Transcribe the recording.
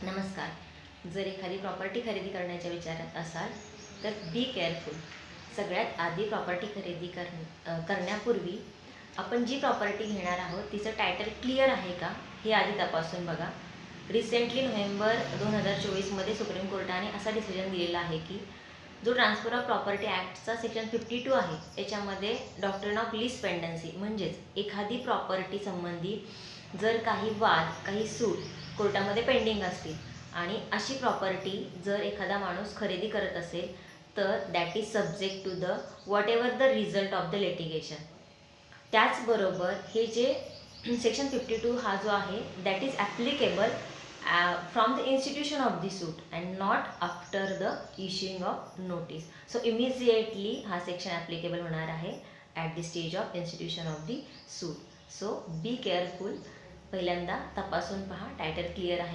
नमस्कार. जर एखादी प्रॉपर्टी खरेदी करण्याच्या विचारात असाल तर बी केअरफुल. सगळ्यात आधी प्रॉपर्टी खरेदी करण्यापूर्वी आपण जी प्रॉपर्टी घेणार आहोत तिचं टायटल क्लिअर आहे का हे आधी तपासून बघा. रिसेंटली नोव्हेंबर 2024मध्ये सुप्रीम कोर्टाने असा डिसिजन दिलेला आहे की जो ट्रान्सफर ऑफ प्रॉपर्टी ॲक्टचा सेक्शन 52 आहे त्याच्यामध्ये डॉक्ट्रिन ऑफ लीज पेंडन्सी म्हणजेच एखादी प्रॉपर्टी संबंधी जर काही वाद काही सूट कोर्टामध्ये पेंडिंग असतील आणि अशी प्रॉपर्टी जर एखादा माणूस खरेदी करत असेल तर that is subject to the whatever the result of the litigation. त्याचबरोबर हे जे सेक्शन 52 हा जो आहे that is applicable from the institution of the suit and not after the issuing of notice. So immediately हा section applicable होणार आहे at the stage of institution of the suit. So be careful. पहिल्यांदा तपासून पहा title clear आहे